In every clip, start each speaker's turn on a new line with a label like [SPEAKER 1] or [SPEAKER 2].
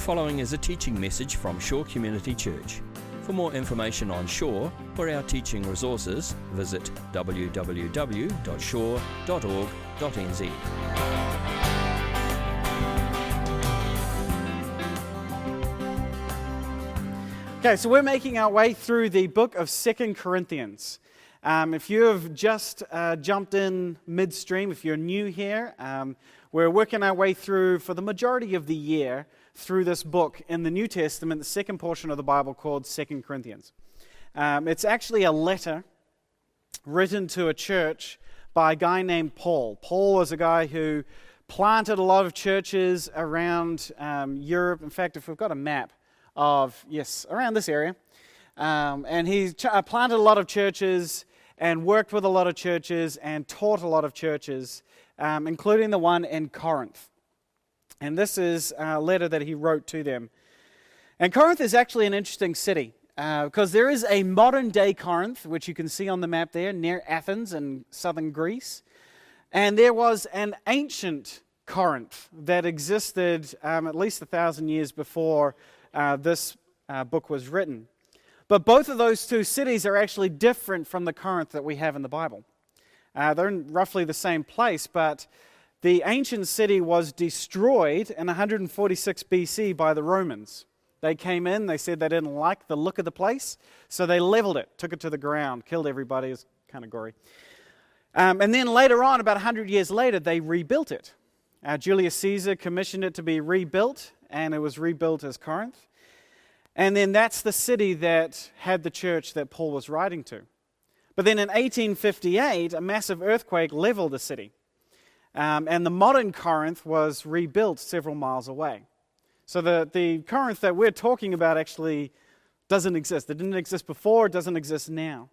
[SPEAKER 1] following is a teaching message from Shore Community Church. For more information on Shore or our teaching resources, visit www.shore.org.nz.
[SPEAKER 2] Okay, so we're making our way through the book of 2 Corinthians. If you have just jumped in midstream, if you're new here, we're working our way through, for the majority of the year, through this book in the New Testament, the second portion of the Bible called 2 Corinthians. It's actually a letter written to a church by a guy named Paul. Paul was a guy who planted a lot of churches around Europe. In fact, if we've got a map of, around this area. And he planted a lot of churches and worked with a lot of churches and taught a lot of churches, including the one in Corinth. And this is a letter that he wrote to them. And Corinth is actually an interesting city because there is a modern-day Corinth, which you can see on the map there, near Athens in southern Greece. And there was an ancient Corinth that existed at least 1,000 years before this book was written. But both of those two cities are actually different from the Corinth that we have in the Bible. They're in roughly the same place, but the ancient city was destroyed in 146 BC by the Romans. They came in, they said they didn't like the look of the place, so they leveled it, took it to the ground, killed everybody. It was kind of gory. And then later on, about 100 years later, they rebuilt it. Julius Caesar commissioned it to be rebuilt, and it was rebuilt as Corinth. And then that's the city that had the church that Paul was writing to. But then in 1858, a massive earthquake leveled the city. And the modern Corinth was rebuilt several miles away. So the Corinth that we're talking about actually doesn't exist. It didn't exist before, it doesn't exist now.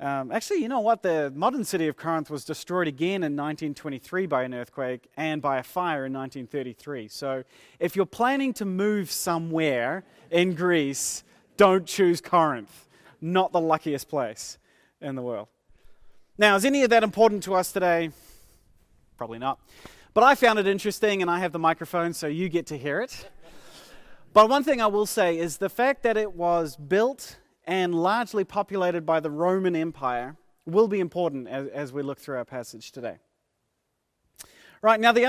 [SPEAKER 2] Actually, you know what? The modern city of Corinth was destroyed again in 1923 by an earthquake and by a fire in 1933. So if you're planning to move somewhere in Greece, don't choose Corinth. Not the luckiest place in the world. Now, is any of that important to us today? Probably not. But I found it interesting, and I have the microphone, so you get to hear it. But one thing I will say is the fact that it was built and largely populated by the Roman Empire will be important as we look through our passage today. Right, now the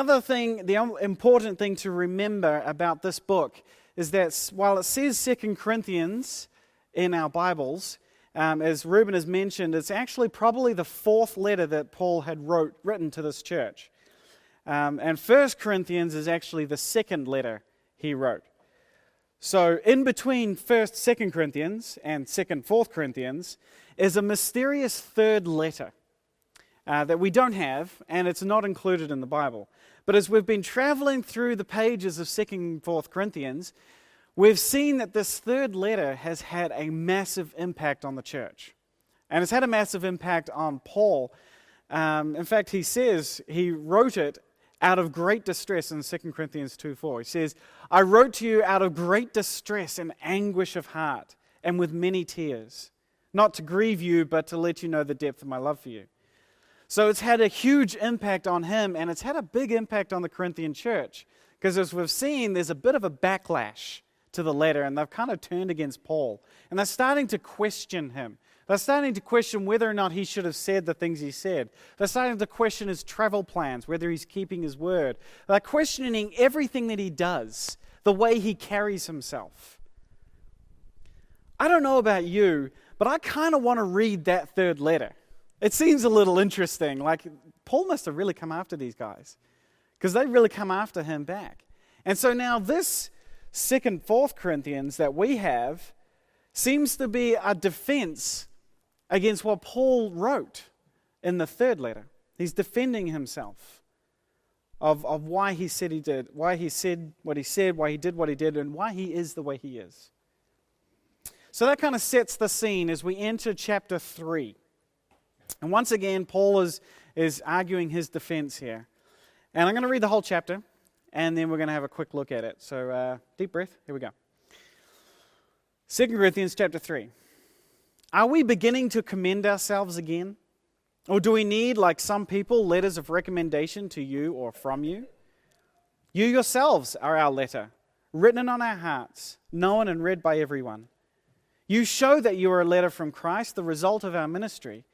[SPEAKER 2] important thing to remember about this book is that while it says 2 Corinthians in our Bibles, as Reuben has mentioned, it's actually probably the fourth letter that Paul had written to this church. And 1 Corinthians is actually the second letter he wrote. So in between 1st, 2nd Corinthians and 2nd, 4th Corinthians is a mysterious third letter that we don't have, and it's not included in the Bible. But as we've been traveling through the pages of 2nd, 4th Corinthians, we've seen that this third letter has had a massive impact on the church. And it's had a massive impact on Paul. In fact, he says he wrote it out of great distress in 2 Corinthians 2:4. He says, I wrote to you out of great distress and anguish of heart and with many tears, not to grieve you, but to let you know the depth of my love for you. So it's had a huge impact on him, and it's had a big impact on the Corinthian church, because as we've seen, there's a bit of a backlash to the letter, and they've kind of turned against Paul, and they're starting to question him. They're starting to question whether or not he should have said the things he said. They're starting to question his travel plans, whether he's keeping his word. They're questioning everything that he does, the way he carries himself. I don't know about you, but I kind of want to read that third letter. It seems a little interesting. Like, Paul must have really come after these guys, because they really come after him back. And so now this 2nd, 4th Corinthians that we have seems to be a defense against what Paul wrote in the third letter. He's defending himself of why he said he did, why he said what he said, why he did what he did, and why he is the way he is. So that kind of sets the scene as we enter chapter 3. And once again, Paul is arguing his defense here. And I'm going to read the whole chapter, and then we're going to have a quick look at it. So deep breath, here we go. 2 Corinthians chapter 3. Are we beginning to commend ourselves again? Or do we need, like some people, letters of recommendation to you or from you? You yourselves are our letter, written on our hearts, known and read by everyone. You show that you are a letter from Christ, the result of our ministry,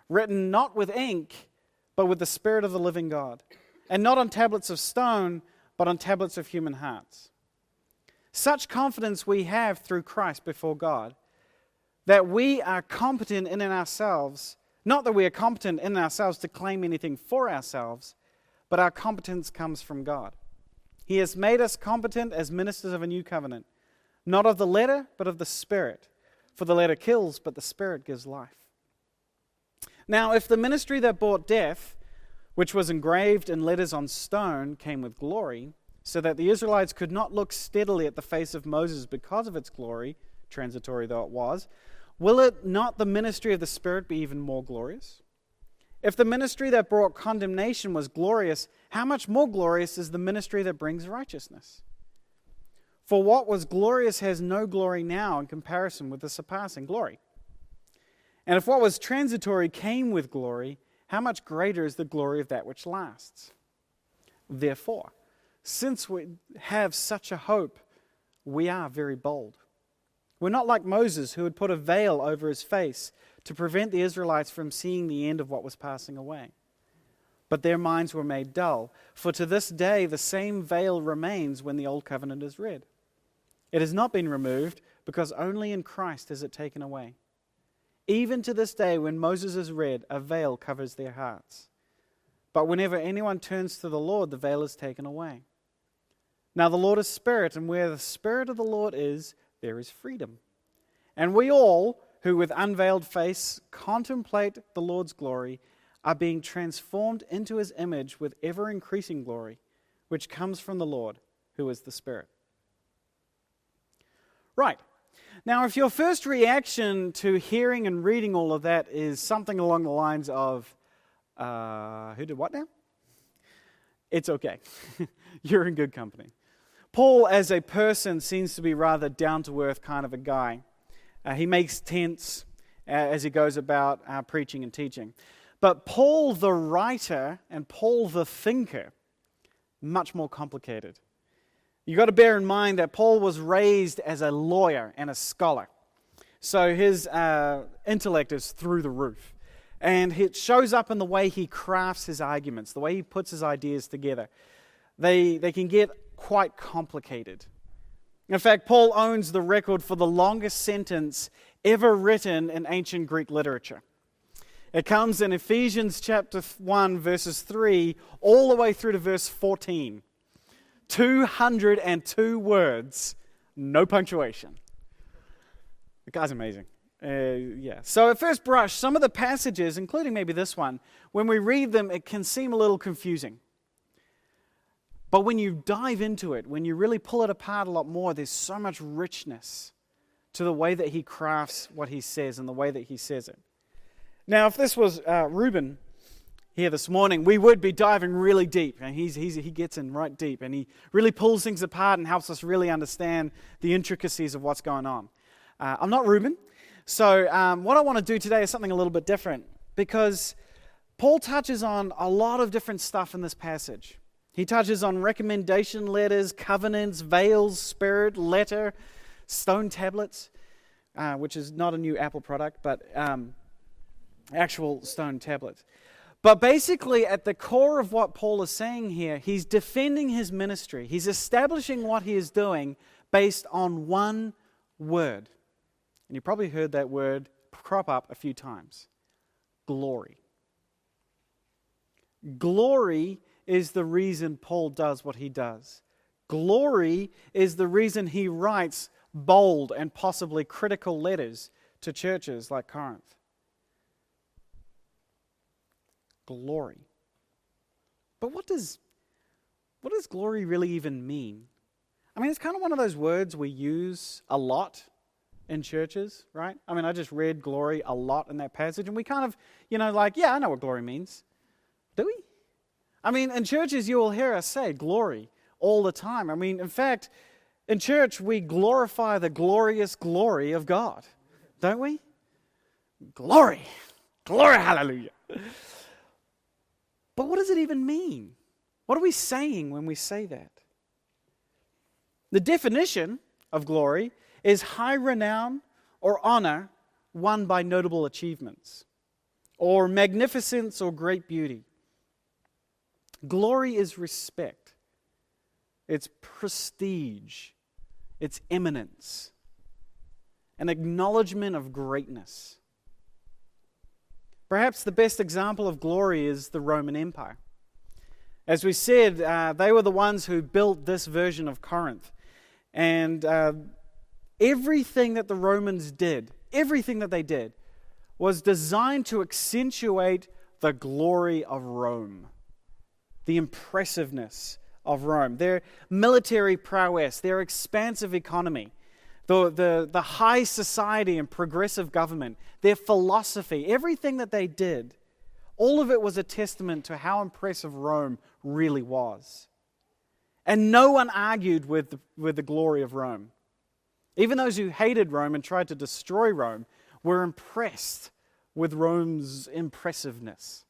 [SPEAKER 2] written not with ink, but with the Spirit of the living God, and not on tablets of stone, but on tablets of human hearts. Such confidence we have through Christ before God, that we are competent in ourselves, not that we are competent in ourselves to claim anything for ourselves, but our competence comes from God. He has made us competent as ministers of a new covenant, not of the letter, but of the Spirit. For the letter kills, but the Spirit gives life. Now, if the ministry that brought death, which was engraved in letters on stone, came with glory, so that the Israelites could not look steadily at the face of Moses because of its glory, transitory though it was, will it not the ministry of the Spirit be even more glorious? If the ministry that brought condemnation was glorious, how much more glorious is the ministry that brings righteousness? For what was glorious has no glory now in comparison with the surpassing glory. And if what was transitory came with glory, how much greater is the glory of that which lasts? Therefore, since we have such a hope, we are very bold. We're not like Moses, who had put a veil over his face to prevent the Israelites from seeing the end of what was passing away. But their minds were made dull, for to this day the same veil remains when the old covenant is read. It has not been removed, because only in Christ is it taken away. Even to this day, when Moses is read, a veil covers their hearts. But whenever anyone turns to the Lord, the veil is taken away. Now the Lord is Spirit, and where the Spirit of the Lord is, there is freedom. And we all, who with unveiled face contemplate the Lord's glory, are being transformed into His image with ever-increasing glory, which comes from the Lord, who is the Spirit. Right. Now, if your first reaction to hearing and reading all of that is something along the lines of, who did what now? It's okay. You're in good company. Paul, as a person, seems to be rather down-to-earth kind of a guy. He makes tents as he goes about preaching and teaching. But Paul the writer and Paul the thinker, much more complicated. You've got to bear in mind that Paul was raised as a lawyer and a scholar. So his intellect is through the roof. And it shows up in the way he crafts his arguments, the way he puts his ideas together. They can get quite complicated. In fact, Paul owns the record for the longest sentence ever written in ancient Greek literature. It comes in Ephesians chapter 1, verses 3, all the way through to verse 14. 202 words, no punctuation. The guy's amazing. So at first brush, some of the passages, including maybe this one, when we read them, it can seem a little confusing. But when you dive into it, when you really pull it apart a lot more, there's so much richness to the way that he crafts what he says and the way that he says it. Now, if this was Reuben here this morning, we would be diving really deep. And he gets in right deep, and he really pulls things apart and helps us really understand the intricacies of what's going on. I'm not Reuben, so what I want to do today is something a little bit different, because Paul touches on a lot of different stuff in this passage. He touches on recommendation letters, covenants, veils, spirit, letter, stone tablets, which is not a new Apple product, but actual stone tablets. But basically, at the core of what Paul is saying here, he's defending his ministry. He's establishing what he is doing based on one word. And you probably heard that word crop up a few times. Glory. Glory is the reason Paul does what he does. Glory is the reason he writes bold and possibly critical letters to churches like Corinth. Glory. But what does glory really even mean? I mean, it's kind of one of those words we use a lot in churches, right? I mean, I just read glory a lot in that passage, and we kind of, yeah, I know what glory means. Do we? I mean, in churches, you will hear us say glory all the time. I mean, in fact, in church, we glorify the glorious glory of God, don't we? Glory. Glory, hallelujah. But what does it even mean? What are we saying when we say that? The definition of glory is high renown or honor won by notable achievements, or magnificence or great beauty. Glory is respect, it's prestige, it's eminence, an acknowledgement of greatness. Perhaps the best example of glory is the Roman Empire. As we said, they were the ones who built this version of Corinth. And everything that the Romans did, everything that they did, was designed to accentuate the glory of Rome, the impressiveness of Rome, their military prowess, their expansive economy, the high society and progressive government, their philosophy, everything that they did, all of it was a testament to how impressive Rome really was. And no one argued with the glory of Rome. Even those who hated Rome and tried to destroy Rome were impressed with Rome's impressiveness.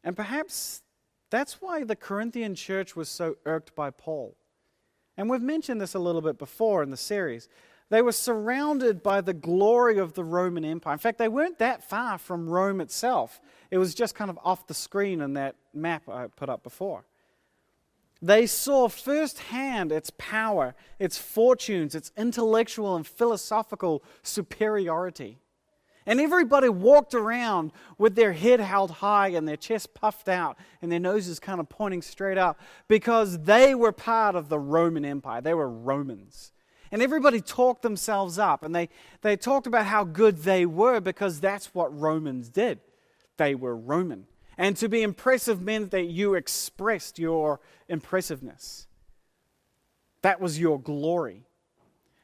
[SPEAKER 2] And perhaps that's why the Corinthian church was so irked by Paul. And we've mentioned this a little bit before in the series. They were surrounded by the glory of the Roman Empire. In fact, they weren't that far from Rome itself. It was just kind of off the screen in that map I put up before. They saw firsthand its power, its fortunes, its intellectual and philosophical superiority. And everybody walked around with their head held high and their chest puffed out and their noses kind of pointing straight up because they were part of the Roman Empire. They were Romans. And everybody talked themselves up and they talked about how good they were because that's what Romans did. They were Roman. And to be impressive meant that you expressed your impressiveness. That was your glory.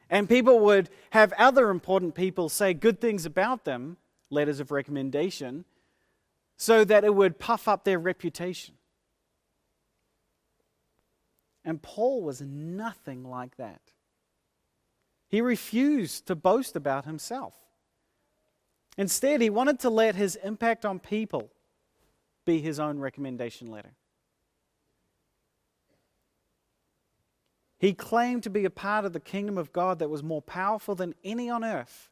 [SPEAKER 2] And people would have other important people say good things about them, letters of recommendation, so that it would puff up their reputation. And Paul was nothing like that. He refused to boast about himself. Instead, he wanted to let his impact on people be his own recommendation letter. He claimed to be a part of the kingdom of God that was more powerful than any on earth.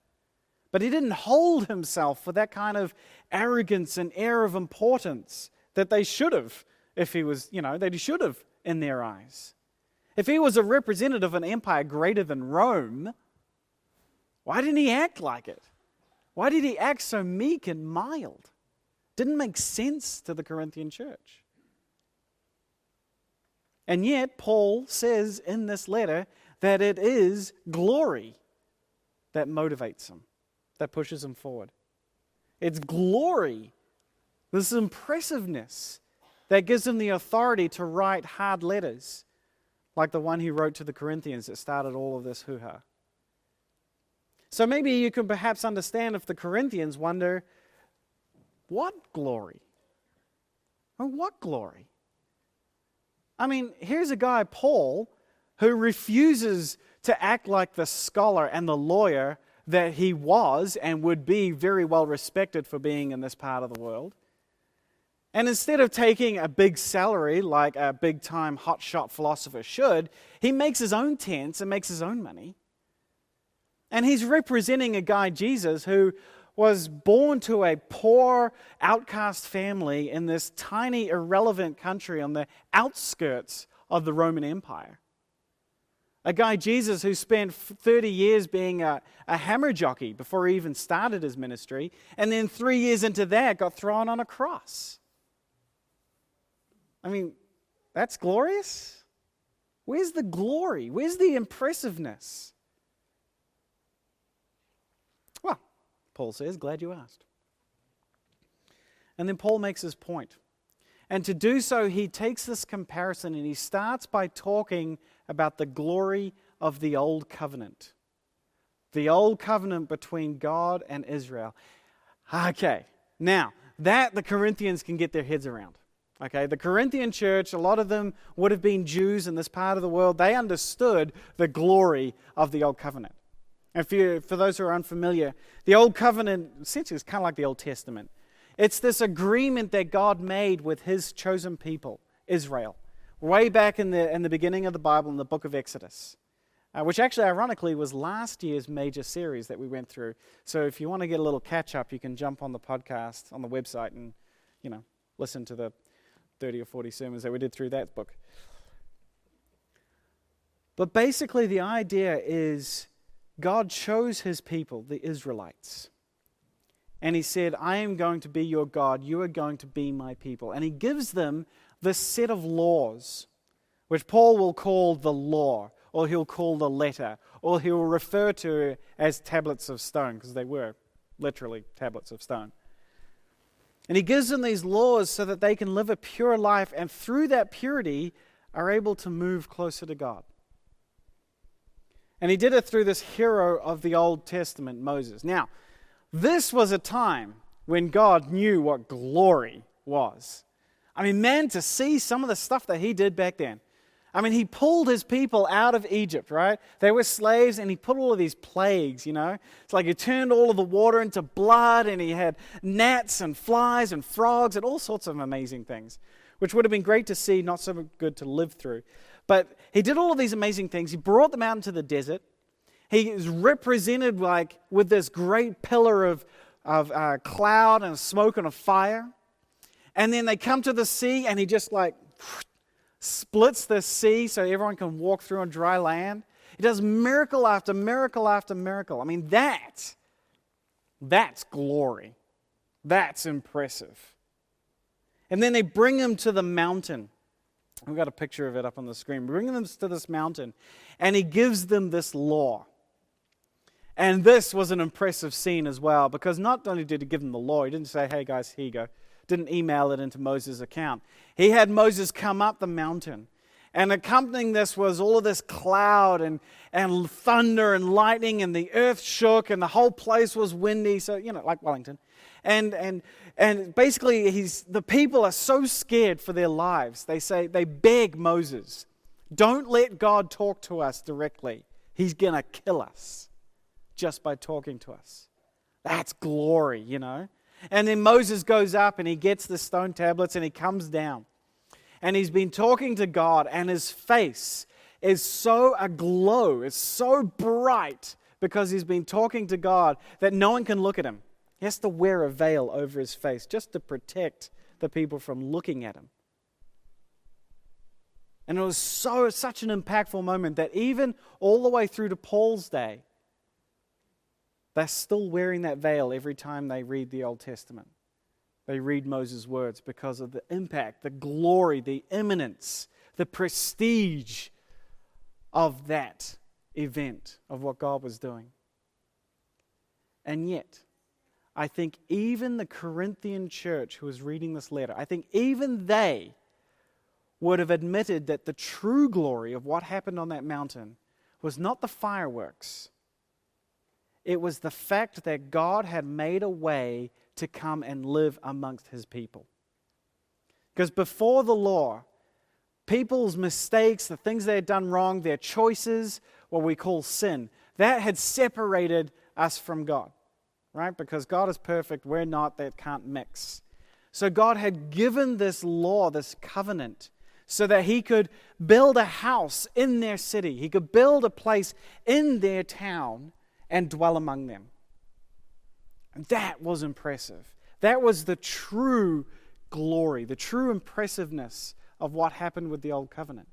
[SPEAKER 2] But he didn't hold himself with that kind of arrogance and air of importance that they should have, if he was, that he should have in their eyes. If he was a representative of an empire greater than Rome, why didn't he act like it? Why did he act so meek and mild? Didn't make sense to the Corinthian church. And yet, Paul says in this letter that it is glory that motivates him, that pushes him forward. It's glory, this impressiveness, that gives him the authority to write hard letters, like the one he wrote to the Corinthians that started all of this hoo-ha. So maybe you can perhaps understand if the Corinthians wonder, what glory? Or what glory? I mean, here's a guy, Paul, who refuses to act like the scholar and the lawyer that he was and would be very well respected for being in this part of the world. And instead of taking a big salary like a big-time hotshot philosopher should, he makes his own tents and makes his own money. And he's representing a guy, Jesus, who was born to a poor, outcast family in this tiny, irrelevant country on the outskirts of the Roman Empire. A guy, Jesus, who spent 30 years being a hammer jockey before he even started his ministry, and then 3 years into that got thrown on a cross. I mean, that's glorious? Where's the glory? Where's the impressiveness? Well, Paul says, glad you asked. And then Paul makes his point. And to do so, he takes this comparison and he starts by talking about the glory of the old covenant. The old covenant between God and Israel. Okay, now, that the Corinthians can get their heads around. Okay, the Corinthian church, a lot of them would have been Jews in this part of the world. They understood the glory of the old covenant. And for those who are unfamiliar, the old covenant essentially is kind of like the Old Testament. It's this agreement that God made with his chosen people, Israel, way back in the beginning of the Bible in the book of Exodus, which actually ironically was last year's major series that we went through. So if you want to get a little catch up, you can jump on the podcast on the website and, listen to the 30 or 40 sermons that we did through that book. But basically the idea is God chose his people, the Israelites. And he said, I am going to be your God, you are going to be my people. And he gives them this set of laws, which Paul will call the law, or he'll call the letter, or he'll refer to as tablets of stone, because they were literally tablets of stone. And he gives them these laws so that they can live a pure life, and through that purity are able to move closer to God. And he did it through this hero of the Old Testament, Moses. Now, this was a time when God knew what glory was. I mean, man, to see some of the stuff that he did back then. I mean, he pulled his people out of Egypt, right? They were slaves, and he put all of these plagues, It's like he turned all of the water into blood, and he had gnats and flies and frogs and all sorts of amazing things, which would have been great to see, not so good to live through. But he did all of these amazing things. He brought them out into the desert. He is represented with this great pillar of cloud and smoke and a fire. And then they come to the sea, and he just splits the sea so everyone can walk through on dry land. He does miracle after miracle after miracle. I mean, that's glory. That's impressive. And then they bring him to the mountain. We've got a picture of it up on the screen. Bring them to this mountain, and he gives them this law. And this was an impressive scene as well, because not only did he give them the law, he didn't say, hey guys, here you go. Didn't email it into Moses' account. He had Moses come up the mountain. And accompanying this was all of this cloud and thunder and lightning, and the earth shook, and the whole place was windy, so, like Wellington. And basically, the people are so scared for their lives. They beg Moses, don't let God talk to us directly. He's going to kill us just by talking to us. That's glory, And then Moses goes up, and he gets the stone tablets, and he comes down. And he's been talking to God, and his face is so aglow, it's so bright, because he's been talking to God that no one can look at him. He has to wear a veil over his face just to protect the people from looking at him. And it was such an impactful moment that even all the way through to Paul's day, they're still wearing that veil every time they read the Old Testament. They read Moses' words because of the impact, the glory, the imminence, the prestige of that event, of what God was doing. And yet, I think even the Corinthian church who was reading this letter, I think even they would have admitted that the true glory of what happened on that mountain was not the fireworks. It was the fact that God had made a way to come and live amongst his people. Because before the law, people's mistakes, the things they had done wrong, their choices, what we call sin, that had separated us from God. Right? Because God is perfect, we're not, that can't mix. So God had given this law, this covenant, so that he could build a house in their city. He could build a place in their town and dwell among them. And that was impressive. That was the true glory, the true impressiveness of what happened with the Old Covenant.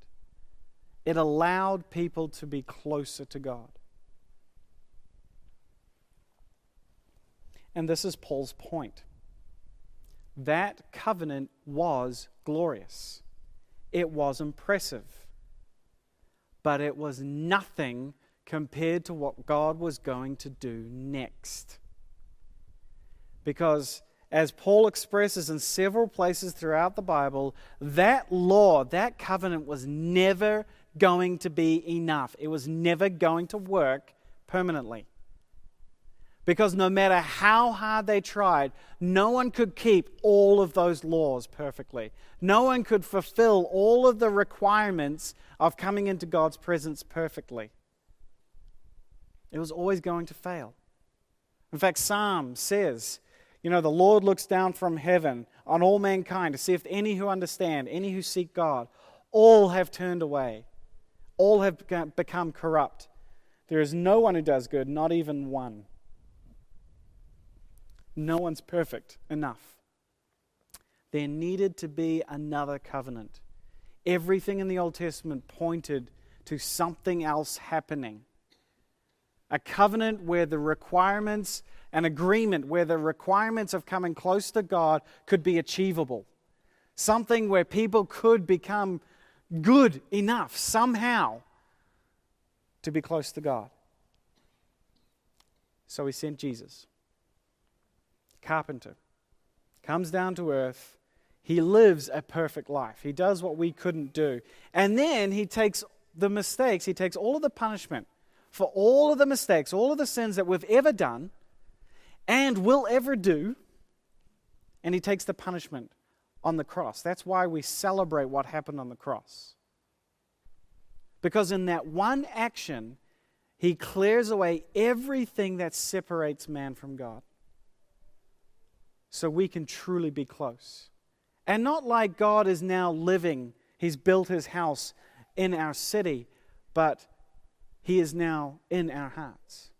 [SPEAKER 2] It allowed people to be closer to God. And this is Paul's point. That covenant was glorious. It was impressive. But it was nothing compared to what God was going to do next. Because, as Paul expresses in several places throughout the Bible, that law, that covenant was never going to be enough. It was never going to work permanently. Because no matter how hard they tried, no one could keep all of those laws perfectly. No one could fulfill all of the requirements of coming into God's presence perfectly. It was always going to fail. In fact, Psalm says, the Lord looks down from heaven on all mankind to see if any who understand, any who seek God. All have turned away. All have become corrupt. There is no one who does good, not even one. No one's perfect enough. There needed to be another covenant. Everything in the Old Testament pointed to something else happening. A covenant where the requirements, an agreement where the requirements of coming close to God could be achievable. Something where people could become good enough somehow to be close to God. So he sent Jesus. Carpenter. Comes down to earth. He lives a perfect life. He does what we couldn't do. And then he takes the mistakes, he takes all of the punishment for all of the mistakes, all of the sins that we've ever done and will ever do, and he takes the punishment on the cross. That's why we celebrate what happened on the cross. Because in that one action, he clears away everything that separates man from God. So we can truly be close. And not like God is now living, he's built his house in our city, but he is now in our hearts.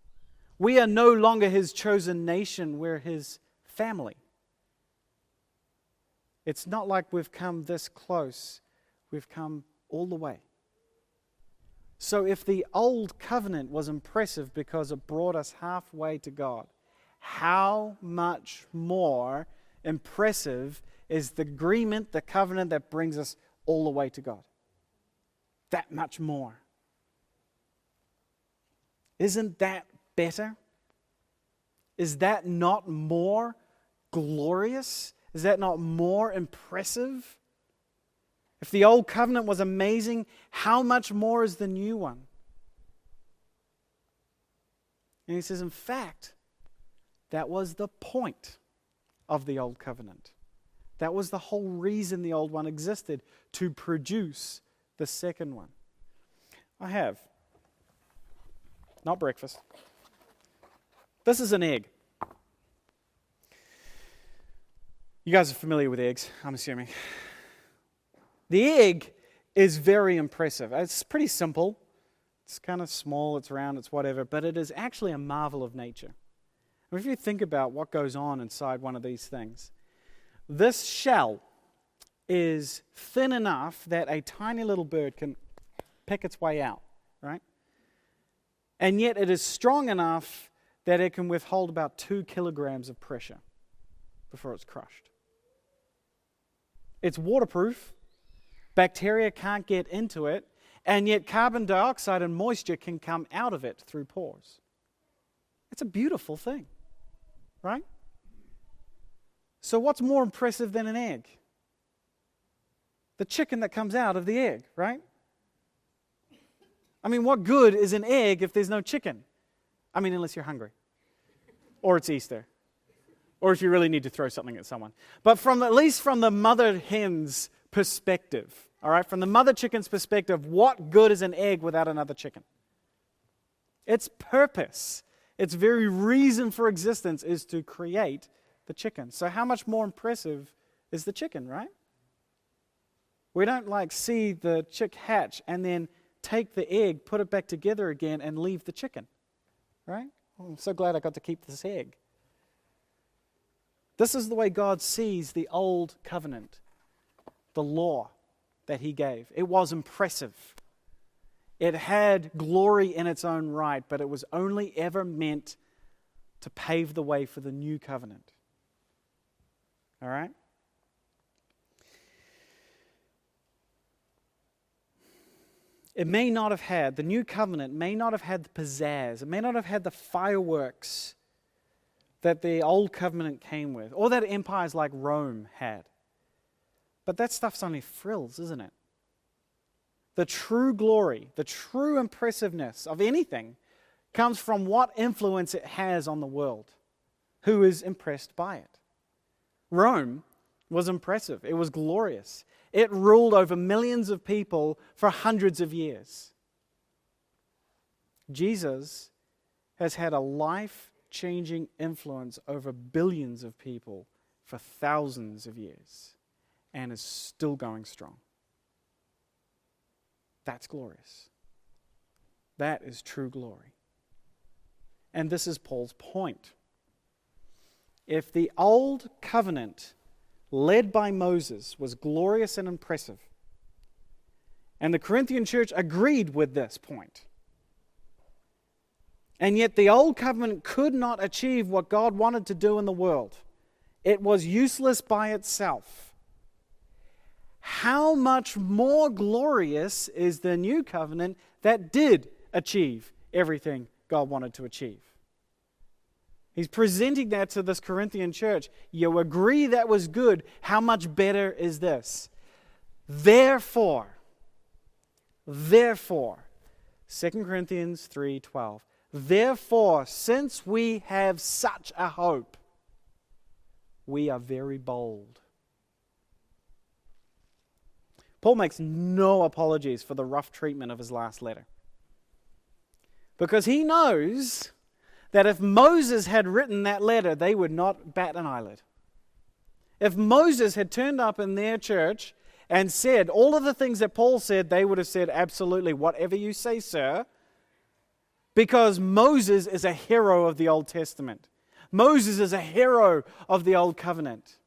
[SPEAKER 2] We are no longer his chosen nation, we're his family. It's not like we've come this close, we've come all the way. So if the old covenant was impressive because it brought us halfway to God, how much more impressive is the agreement, the covenant that brings us all the way to God? That much more. Isn't that better? Is that not more glorious? Is that not more impressive? If the old covenant was amazing, how much more is the new one? And he says, in fact, that was the point of the old covenant. That was the whole reason the old one existed, to produce the second one. I have, not breakfast. This is an egg. You guys are familiar with eggs, I'm assuming. The egg is very impressive. It's pretty simple. It's kind of small, it's round, it's whatever, but it is actually a marvel of nature. If you think about what goes on inside one of these things, this shell is thin enough that a tiny little bird can pick its way out, right? And yet it is strong enough that it can withhold about 2 kilograms of pressure before it's crushed. It's waterproof. Bacteria can't get into it, and yet carbon dioxide and moisture can come out of it through pores. It's a beautiful thing, right? So what's more impressive than an egg? The chicken that comes out of the egg, right? I mean, what good is an egg if there's no chicken? I mean, unless you're hungry. Or it's Easter. Or if you really need to throw something at someone. But at least from the mother hen's perspective, all right, from the mother chicken's perspective, what good is an egg without another chicken? Its purpose, its very reason for existence is to create the chicken. So how much more impressive is the chicken, right? We don't see the chick hatch and then take the egg, put it back together again, and leave the chicken, right? Oh, I'm so glad I got to keep this egg. This is the way God sees the old covenant, the law that he gave. It was impressive. It had glory in its own right, but it was only ever meant to pave the way for the new covenant. All right? The new covenant may not have had the pizzazz, it may not have had the fireworks that the old covenant came with, or that empires like Rome had. But that stuff's only frills, isn't it? The true glory, the true impressiveness of anything comes from what influence it has on the world, who is impressed by it. Rome was impressive. It was glorious. It ruled over millions of people for hundreds of years. Jesus has had a life-changing influence over billions of people for thousands of years and is still going strong. That's glorious. That is true glory. And this is Paul's point. If the old covenant led by Moses was glorious and impressive, and the Corinthian church agreed with this point, and yet the old covenant could not achieve what God wanted to do in the world, it was useless by itself, how much more glorious is the new covenant that did achieve everything God wanted to achieve? He's presenting that to this Corinthian church. You agree that was good. How much better is this? Therefore, 2 Corinthians 3:12. Therefore, since we have such a hope, we are very bold. Paul makes no apologies for the rough treatment of his last letter, because he knows that if Moses had written that letter, they would not bat an eyelid. If Moses had turned up in their church and said all of the things that Paul said, they would have said, absolutely, whatever you say, sir, because Moses is a hero of the Old Testament. Moses is a hero of the Old Covenant.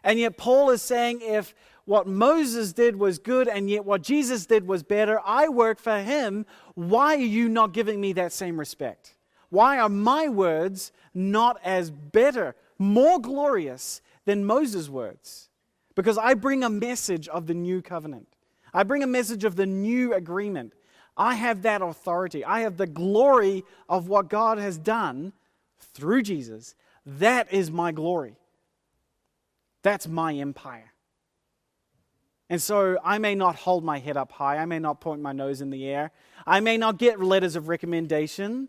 [SPEAKER 2] And yet Paul is saying, if what Moses did was good and yet what Jesus did was better, I work for him, why are you not giving me that same respect? Why are my words not as better, more glorious than Moses' words? Because I bring a message of the new covenant. I bring a message of the new agreement. I have that authority. I have the glory of what God has done through Jesus. That is my glory. That's my empire. And so I may not hold my head up high. I may not point my nose in the air. I may not get letters of recommendation.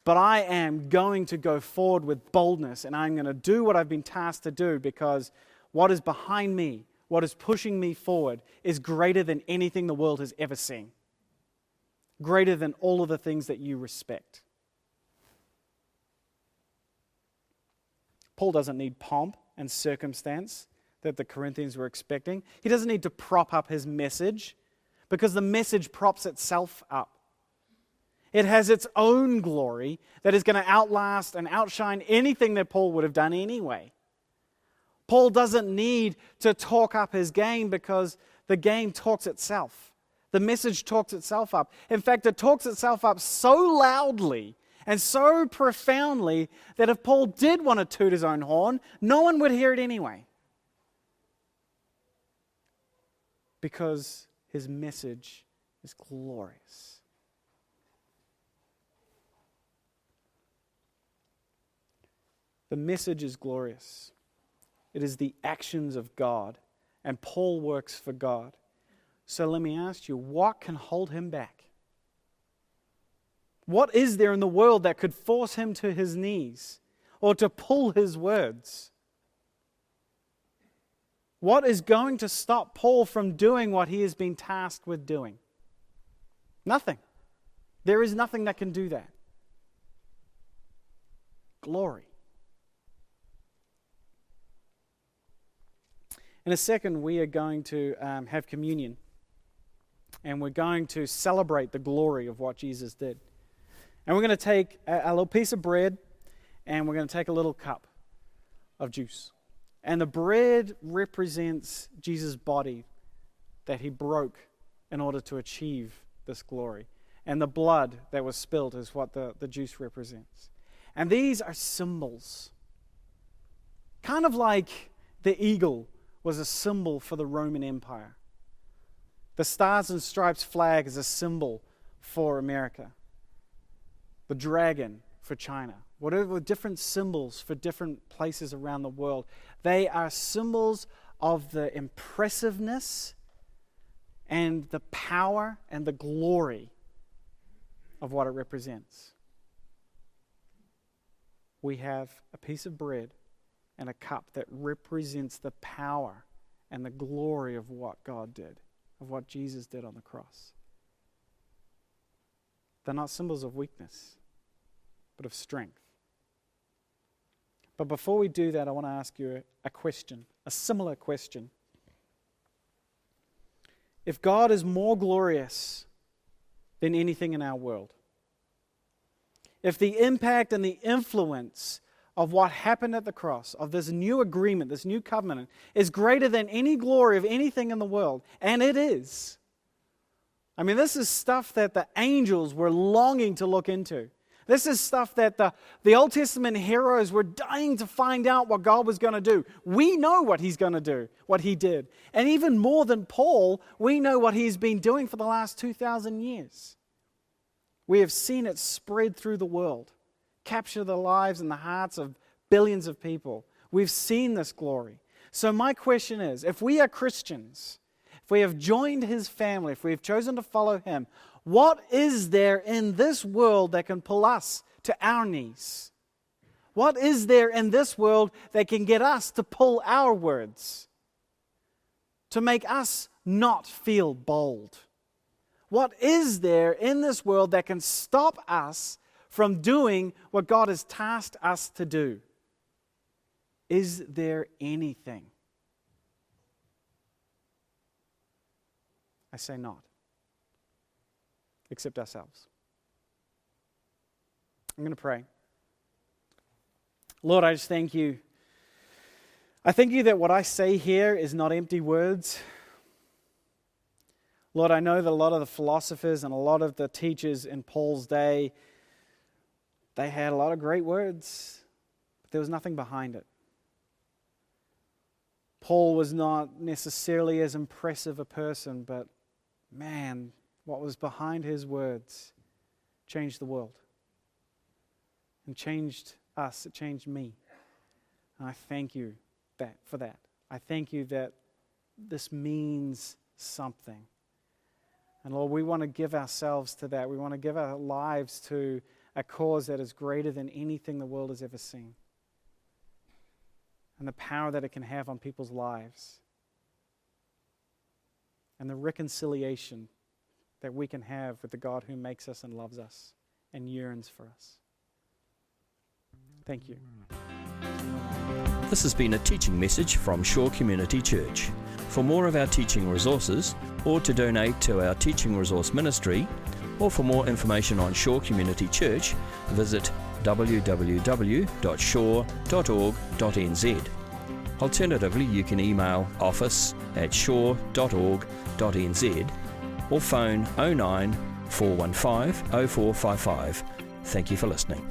[SPEAKER 2] But I am going to go forward with boldness, and I'm going to do what I've been tasked to do, because what is behind me, what is pushing me forward, is greater than anything the world has ever seen. Greater than all of the things that you respect. Paul doesn't need pomp and circumstance that the Corinthians were expecting. He doesn't need to prop up his message, because the message props itself up. It has its own glory that is going to outlast and outshine anything that Paul would have done anyway. Paul doesn't need to talk up his game, because the game talks itself. The message talks itself up. In fact, it talks itself up so loudly and so profoundly that if Paul did want to toot his own horn, no one would hear it anyway. Because his message is glorious. The message is glorious. It is the actions of God, and Paul works for God. So let me ask you, what can hold him back? What is there in the world that could force him to his knees or to pull his words? What is going to stop Paul from doing what he has been tasked with doing? Nothing. There is nothing that can do that. Glory. In a second, we are going to have communion, and we're going to celebrate the glory of what Jesus did. And we're going to take a little piece of bread, and we're going to take a little cup of juice. And the bread represents Jesus' body that he broke in order to achieve this glory. And the blood that was spilled is what the juice represents. And these are symbols. Kind of like the eagle was a symbol for the Roman Empire. The Stars and Stripes flag is a symbol for America. The dragon for China. Whatever different symbols for different places around the world. They are symbols of the impressiveness and the power and the glory of what it represents. We have a piece of bread and a cup that represents the power and the glory of what God did, of what Jesus did on the cross. They're not symbols of weakness, but of strength. But before we do that, I want to ask you a question, a similar question. if God is more glorious than anything in our world, if the impact and the influence of what happened at the cross, of this new agreement, this new covenant, is greater than any glory of anything in the world, and it is. I mean, this is stuff that the angels were longing to look into. This is stuff that the Old Testament heroes were dying to find out what God was going to do. We know what He's going to do, what He did. And even more than Paul, we know what He's been doing for the last 2,000 years. We have seen it spread through the world, capture the lives and the hearts of billions of people. We've seen this glory. So my question is, if we are Christians, if we have joined His family, if we have chosen to follow Him, what is there in this world that can pull us to our knees? What is there in this world that can get us to pull our words? To make us not feel bold? What is there in this world that can stop us from doing what God has tasked us to do? Is there anything? I say not. Except ourselves. I'm going to pray. Lord, I just thank You. I thank You that what I say here is not empty words. Lord, I know that a lot of the philosophers and a lot of the teachers in Paul's day, they had a lot of great words, but there was nothing behind it. Paul was not necessarily as impressive a person, but man, what was behind his words changed the world and changed us. It changed me. And I thank You for that. I thank You that this means something. And Lord, we want to give ourselves to that. We want to give our lives to a cause that is greater than anything the world has ever seen. And the power that it can have on people's lives. And the reconciliation that we can have with the God who makes us and loves us and yearns for us. Thank You.
[SPEAKER 1] This has been a teaching message from Shore Community Church. For more of our teaching resources, or to donate to our teaching resource ministry, or for more information on Shore Community Church, visit www.shore.org.nz. Alternatively, you can email office@shore.org.nz or phone 09 415 0455. Thank you for listening.